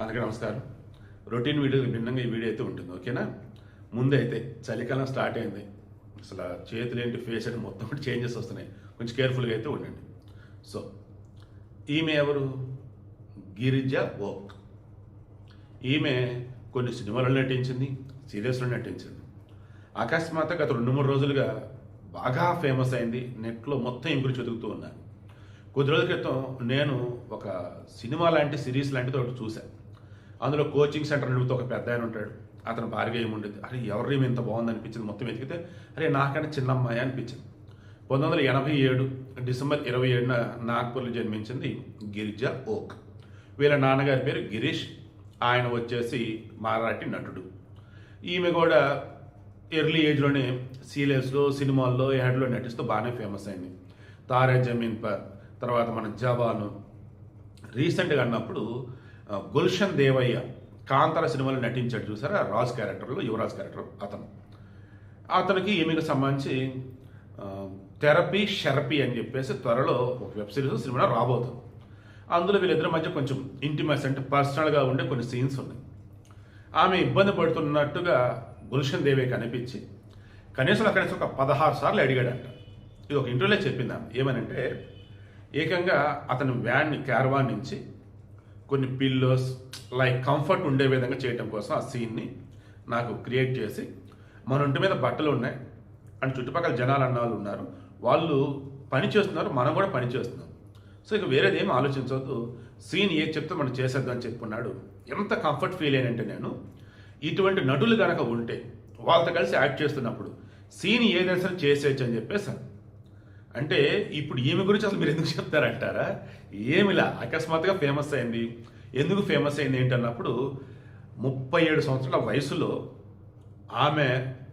అందరికీ నమస్కారం. రొటీన్ వీడియోకి భిన్నంగా ఈ వీడియో అయితే ఉంటుంది, ఓకేనా? ముందైతే చలికాలం స్టార్ట్ అయింది. అసలు చేతులు ఏంటి, ఫేస్ ఏంటి, మొత్తం చేంజెస్ వస్తున్నాయి. కొంచెం కేర్ఫుల్గా అయితే ఉండండి. సో ఈమె ఎవరు? గిరిజ ఓక్. ఈమె కొన్ని సినిమాల్లో నటించింది, సీరియల్స్లో నటించింది. అకస్మాత్తుగా గత 2-3 రోజులుగా బాగా ఫేమస్ అయింది. నెట్లో మొత్తం ఇంకులు చదువుతూ ఉన్నాను. కొద్ది రోజుల క్రితం నేను ఒక సినిమా లాంటి సిరీస్ లాంటిది ఒకటి చూశాను. అందులో కోచింగ్ సెంటర్ నడుపుతూ ఒక పెద్ద ఆయన ఉంటాడు. అతను భార్య ఏముండేది. అరే ఎవరి ఇంత బాగుంది అనిపించింది. మొత్తం వెతికితే అరే నాకన్నా చిన్న అమ్మాయి అనిపించింది. 1987 డిసెంబర్ 27న నాగ్పూర్లో జన్మించింది గిరిజ ఓక్. వీళ్ళ నాన్నగారి పేరు గిరీష్. ఆయన వచ్చేసి మరాఠీ నటుడు. ఈమె కూడా ఎర్లీ ఏజ్లోనే సీరియల్స్లో, సినిమాల్లో, యాడ్లో నటిస్తూ బాగానే ఫేమస్ అయింది. తారే జమీన్ పర్, తర్వాత మన జవాను. రీసెంట్గా అన్నప్పుడు గుల్షన్ దేవయ్య కాంతార సినిమాలో నటించాడు చూసారా, రాజ్ క్యారెక్టర్లో, యువరాజ్ క్యారెక్టర్. అతనికి ఈమెకు సంబంధించి థెరపీ షెరపీ అని చెప్పేసి త్వరలో ఒక వెబ్ సిరీస్ సినిమా రాబోతుంది. అందులో వీళ్ళిద్దరి మధ్య కొంచెం ఇంటిమసీ అంటే పర్సనల్గా ఉండే కొన్ని సీన్స్ ఉన్నాయి. ఆమె ఇబ్బంది పడుతున్నట్టుగా గుల్షన్ దేవయ్యకి అనిపించి కనీసం 16 సార్లు అడిగాడంట. ఇది ఒక ఇంటర్వ్యూలో చెప్పింది ఆమె. ఏమనంటే ఏకంగా అతని క్యారవాన్ నుంచి కొన్ని పిల్లోస్ లైక్ కంఫర్ట్ ఉండే విధంగా చేయడం కోసం ఆ సీన్ని నాకు క్రియేట్ చేసి, మన ఒంటి మీద బట్టలు ఉన్నాయి అండ్ చుట్టుపక్కల జనాలు అన్నవాళ్ళు ఉన్నారు, వాళ్ళు పని చేస్తున్నారు, మనం కూడా పని చేస్తున్నాం. సో ఇక వేరేది ఏం ఆలోచించవద్దు, సీన్ ఏది చెప్తే మనం చేసేద్దాం అని చెప్పుకున్నాడు. ఎంత కంఫర్ట్ ఫీల్ అయ్యానంటే నేను, ఇటువంటి నటులు కనుక ఉంటే వాళ్ళతో కలిసి యాక్ట్ చేస్తున్నప్పుడు సీన్ ఏదైనా సరే చేసేయచ్చు అని చెప్పేసాను. అంటే ఇప్పుడు ఈమె గురించి అసలు మీరు ఎందుకు చెప్తారంటారా? ఏమిలా అకస్మాత్తుగా ఫేమస్ అయింది. ఎందుకు ఫేమస్ అయింది ఏంటన్నప్పుడు 37 సంవత్సరాల వయసులో ఆమె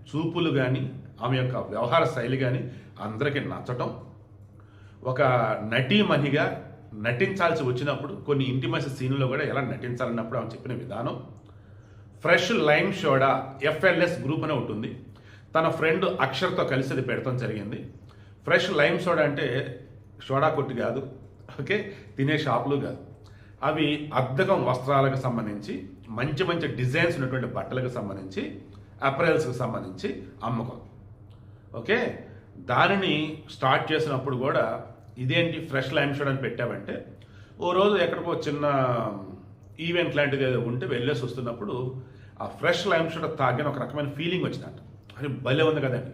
చూపులు కానీ, ఆమె యొక్క వ్యవహార శైలి కానీ అందరికీ నచ్చటం, ఒక నటీమణిగా నటించాల్సి వచ్చినప్పుడు కొన్ని ఇంటిమసీ సీన్లో కూడా ఎలా నటించాలన్నప్పుడు ఆమె చెప్పిన విధానం. Fresh lime soda FLS group అని ఉంటుంది. తన ఫ్రెండ్ అక్షర్తో కలిసి అది పెడతాం జరిగింది. ఫ్రెష్ లైమ్ సోడా అంటే సోడా కొట్టు కాదు, ఓకే, తినే షాపులు కాదు. అవి అద్దకం వస్త్రాలకు సంబంధించి, మంచి మంచి డిజైన్స్ ఉన్నటువంటి బట్టలకు సంబంధించి, అప్రైల్స్కి సంబంధించి అమ్మకం. ఓకే, దానిని స్టార్ట్ చేసినప్పుడు కూడా ఇదేంటి ఫ్రెష్ లైమ్ సోడా అని పెట్టామంటే, ఓ రోజు ఎక్కడికో చిన్న ఈవెంట్ లాంటిది ఏదో ఉంటే వెళ్ళేసి వస్తున్నప్పుడు ఆ ఫ్రెష్ లైమ్ సోడా తాగిన ఒక రకమైన ఫీలింగ్ వచ్చిందంట. అది భలే ఉంది కదండి,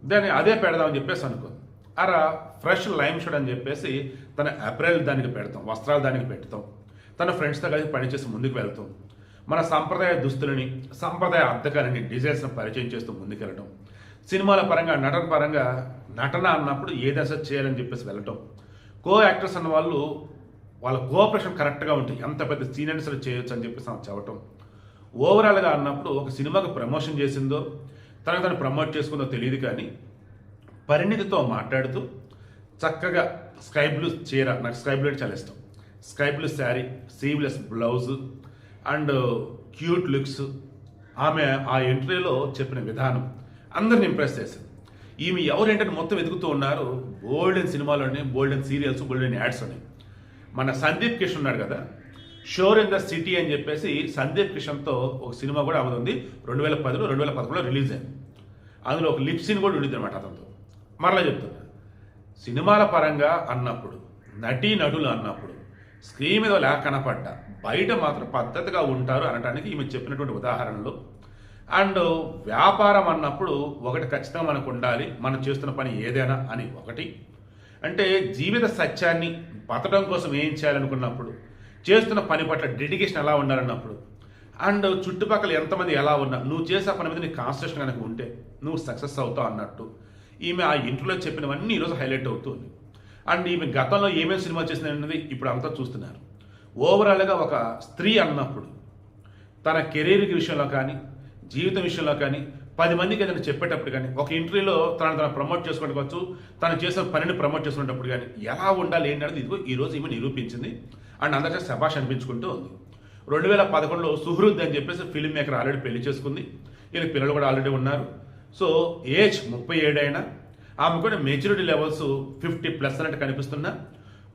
దాన్ని అదే పెడదామని చెప్పేసి అనుకుంది. ఫ్రెష్ లైమ్ సోడా అని చెప్పేసి తన అప్రైల్ దానికి పెడతాం, వస్త్రాలు దానికి పెడతాం, తన ఫ్రెండ్స్తో కలిసి పనిచేసి ముందుకు వెళ్తాం, మన సంప్రదాయ దుస్తులని, సంప్రదాయ అద్దకాలని, డిజైన్స్ని పరిచయం చేస్తూ ముందుకెళ్ళటం, సినిమాల పరంగా, నటన పరంగా, నటన అన్నప్పుడు ఏ దశ చేయాలని చెప్పేసి వెళ్ళటం, కో యాక్టర్స్ అన్న వాళ్ళు వాళ్ళ కోఆపరేషన్ కరెక్ట్గా ఉంటుంది, ఎంత పెద్ద సీనియర్స్ చేయొచ్చు అని చెప్పేసి చెప్పటం. ఓవరాల్గా అన్నప్పుడు ఒక సినిమాకి ప్రమోషన్ చేసిందో, తను ప్రమోట్ చేసుకుందో తెలియదు కానీ పరిణితితో మాట్లాడుతూ చక్కగా స్కై బ్లూ చీర, నాకు స్కై బ్లూ చాలా ఇష్టం, sky blue sari, సీవ్లెస్ blouse and cute looks, ఆమె ఆ ఎంట్రీలో చెప్పిన విధానం అందరిని ఇంప్రెస్ చేసింది. ఈమె ఎవరేంటంటే మొత్తం వెతుకుతూ ఉన్నారు. బోల్డెన్ సినిమాలోనే బోల్డెన్ సీరియల్స్, బోల్డెన్ యాడ్స్ ఉన్నాయి. మన సందీప్ కిషన్ ఉన్నాడు కదా, షోర్ ఇన్ ద సిటీ అని చెప్పేసి సందీప్ కిషన్తో ఒక సినిమా కూడా అవుతుంది. 2010లో 2011లో రిలీజ్ అయింది. అందులో ఒక లిప్ సీన్ కూడా ఉండింది అనమాట అతనితో. మరలా చెప్తున్నా, సినిమాల పరంగా అన్నప్పుడు, నటులు అన్నప్పుడు స్క్రీన్ మీద లేక కనపడ్డా, బయట మాత్రం పద్ధతిగా ఉంటారు అనడానికి ఈమె చెప్పినటువంటి ఉదాహరణలు. అండ్ వ్యాపారం అన్నప్పుడు ఒకటి ఖచ్చితంగా మనకు ఉండాలి, మనం చేస్తున్న పని ఏదైనా అని ఒకటి. అంటే జీవిత సత్యాన్ని బతకడం కోసం ఏం చేయాలనుకున్నప్పుడు, చేస్తున్న పని పట్ల డెడికేషన్ ఎలా ఉండాలన్నప్పుడు, అండ్ చుట్టుపక్కల ఎంతమంది ఎలా ఉన్నా, నువ్వు చేసే పని మీద నీ కాన్సన్ట్రేషన్ కనుక ఉంటే నువ్వు సక్సెస్ అవుతావు అన్నట్టు ఈమె ఆ ఇంటర్వ్యూలో చెప్పినవన్నీ ఈరోజు హైలైట్ అవుతుంది. అండ్ ఈమె గతంలో ఏమేమి సినిమా చేసిందనేది ఇప్పుడు అంతా చూస్తున్నారు. ఓవరాల్గా ఒక స్త్రీ అన్నప్పుడు తన కెరీర్ విషయంలో కానీ, జీవితం విషయంలో కానీ, 10 మందికి ఏదైనా చెప్పేటప్పుడు కానీ, ఒక ఇంటర్వ్యూలో తను ప్రమోట్ చేసుకోవచ్చు, తను చేసిన పనిని ప్రమోట్ చేసుకునేటప్పుడు కానీ ఎలా ఉండాలి ఏంటనేది ఇదిగో ఈరోజు ఈమె నిరూపించింది. అండ్ అందరికీ శభాష్ అనిపించుకుంటూ ఉంది. 2011లో సుహృద్ అని చెప్పేసి ఫిల్మ్ మేకర్ ఆల్రెడీ పెళ్లి చేసుకుంది. వీళ్ళకి పిల్లలు కూడా ఆల్రెడీ ఉన్నారు. సో ఏజ్ 37 అయినా ఆమె కూడా మెచ్యూరిటీ లెవెల్స్ 50+ అన్నట్టు కనిపిస్తున్నా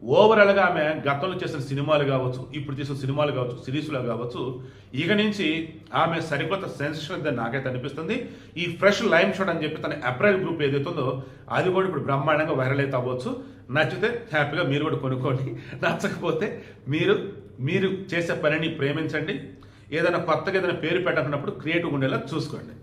ఓవరాల్గా ఆమె గతంలో చేసిన సినిమాలు కావచ్చు, ఇప్పుడు చేసిన సినిమాలు కావచ్చు, సిరీస్లో కావచ్చు, ఇక నుంచి ఆమె సరికొత్త సెన్సేషన్ అని నాకైతే అనిపిస్తుంది. ఈ ఫ్రెష్ లైమ్ షాట్ అని చెప్పి తన అప్రైల్ గ్రూప్ ఏదైతే ఉందో అది కూడా ఇప్పుడు బ్రహ్మాండంగా వైరల్ అయితే అవ్వచ్చు. నచ్చితే హ్యాపీగా మీరు కూడా కొనుక్కోండి, నచ్చకపోతే మీరు చేసే పనిని ప్రేమించండి. ఏదైనా కొత్తగా ఏదైనా పేరు పెట్టాలన్నప్పుడు క్రియేటివ్గా ఉండేలా చూసుకోండి.